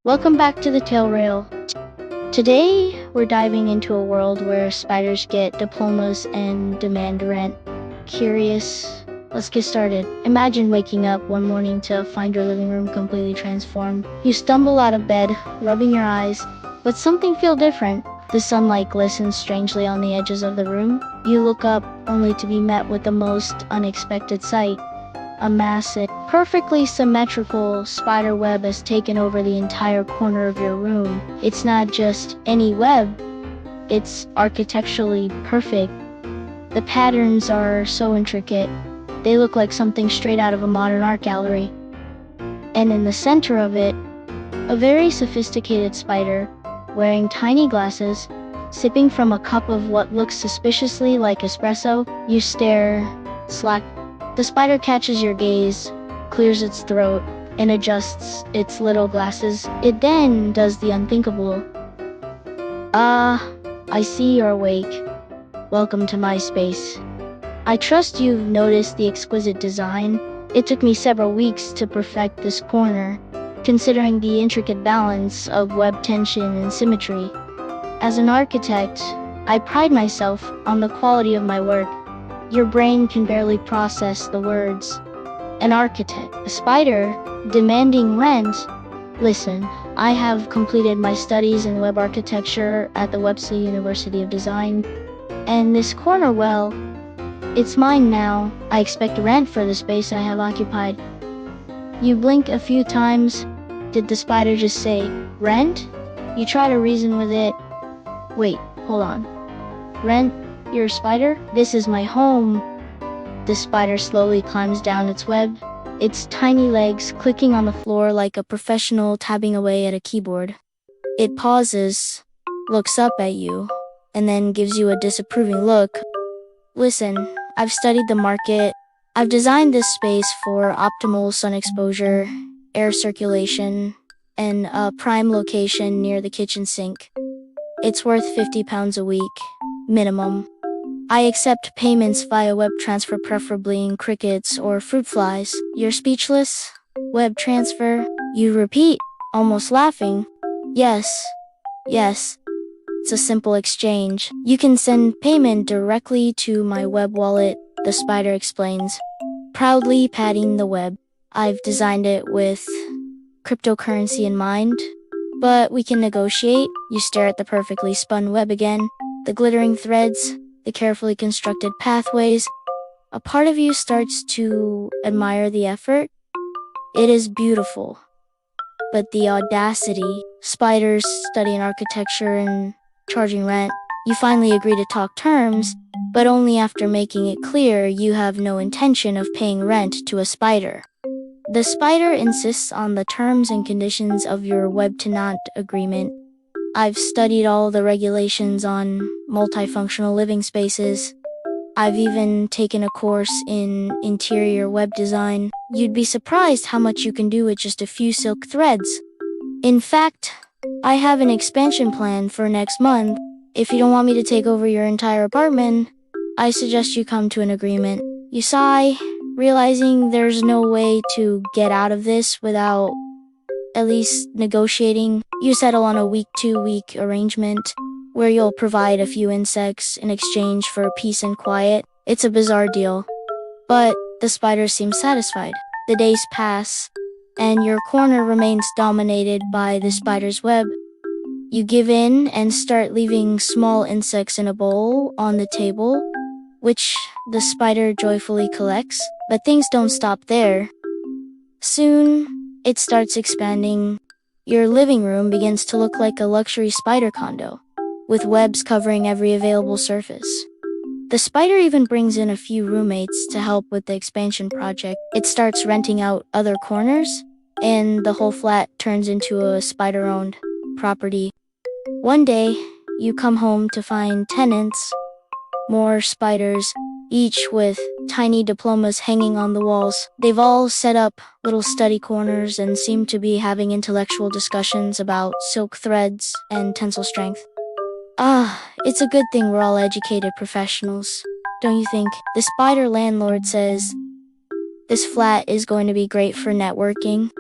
Welcome back to the Tail Rail. Today, we're diving into a world where spiders get diplomas and demand rent. Curious? Let's get started. Imagine waking up one morning to find your living room completely transformed. You stumble out of bed, rubbing your eyes, but something feels different. The sunlight glistens strangely on the edges of the room. You look up only to be met with the most unexpected sight. A massive, perfectly symmetrical spider web has taken over the entire corner of your room. It's not just any web, it's architecturally perfect. The patterns are so intricate, they look like something straight out of a modern art gallery. And in the center of it, a very sophisticated spider, wearing tiny glasses, sipping from a cup of what looks suspiciously like espresso. You stare, slack. The spider catches your gaze, clears its throat, and adjusts its little glasses. It then does the unthinkable. I see you're awake. Welcome to my space. I trust you've noticed the exquisite design. It took me several weeks to perfect this corner, considering the intricate balance of web tension and symmetry. As an architect, I pride myself on the quality of my work. Your brain can barely process the words. An architect, a spider, demanding rent. Listen, I have completed my studies in web architecture at the Webster University of Design, and this corner, well, it's mine now. I expect rent for the space I have occupied. You blink a few times. Did the spider just say, rent? You try to reason with it. Wait, hold on. Rent? You're a spider? This is my home. The spider slowly climbs down its web, its tiny legs clicking on the floor like a professional tapping away at a keyboard. It pauses, looks up at you, and then gives you a disapproving look. Listen, I've studied the market. I've designed this space for optimal sun exposure, air circulation, and a prime location near the kitchen sink. It's worth £50 a week, minimum. I accept payments via web transfer, preferably in crickets or fruit flies. You're speechless? Web transfer? You repeat, almost laughing. Yes. It's a simple exchange. You can send payment directly to my web wallet, the spider explains, proudly patting the web. I've designed it with cryptocurrency in mind, but we can negotiate. You stare at the perfectly spun web again, the glittering threads, the carefully constructed pathways. A part of you starts to admire the effort. It is beautiful. But the audacity, spiders studying architecture and charging rent. You finally agree to talk terms, but only after making it clear you have no intention of paying rent to a spider. The spider insists on the terms and conditions of your web tenant agreement. I've studied all the regulations on multifunctional living spaces. I've even taken a course in interior web design. You'd be surprised how much you can do with just a few silk threads. In fact, I have an expansion plan for next month. If you don't want me to take over your entire apartment, I suggest you come to an agreement. You sigh, realizing there's no way to get out of this without at least negotiating. You settle on a week-to-week arrangement where you'll provide a few insects in exchange for peace and quiet. It's a bizarre deal, but the spider seems satisfied. The days pass, and your corner remains dominated by the spider's web. You give in and start leaving small insects in a bowl on the table, which the spider joyfully collects. But things don't stop there. Soon, it starts expanding. Your living room begins to look like a luxury spider condo, with webs covering every available surface. The spider even brings in a few roommates to help with the expansion project. It starts renting out other corners, and the whole flat turns into a spider-owned property. One day, you come home to find tenants, more spiders, each with tiny diplomas hanging on the walls. They've all set up little study corners and seem to be having intellectual discussions about silk threads and tensile strength. It's a good thing we're all educated professionals, don't you think? The spider landlord says, this flat is going to be great for networking.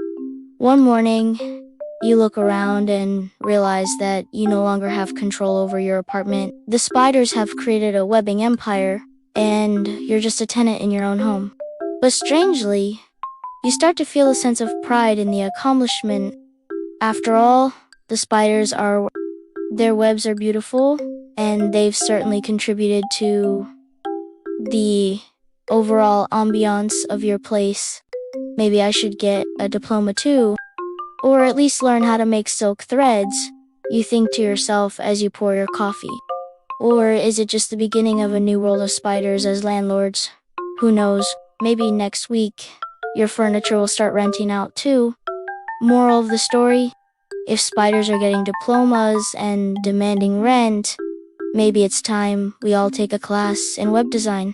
One morning, You look around and realize that you no longer have control over your apartment. The spiders have created a webbing empire, and you're just a tenant in your own home. But strangely, you start to feel a sense of pride in the accomplishment. After all, the spiders are their webs are beautiful, and they've certainly contributed to the overall ambiance of your place. Maybe I should get a diploma too, or at least learn how to make silk threads, you think to yourself as you pour your coffee. Or is it just the beginning of a new world of spiders as landlords? Who knows, maybe next week your furniture will start renting out too. Moral of the story: if spiders are getting diplomas and demanding rent, maybe it's time we all take a class in web design.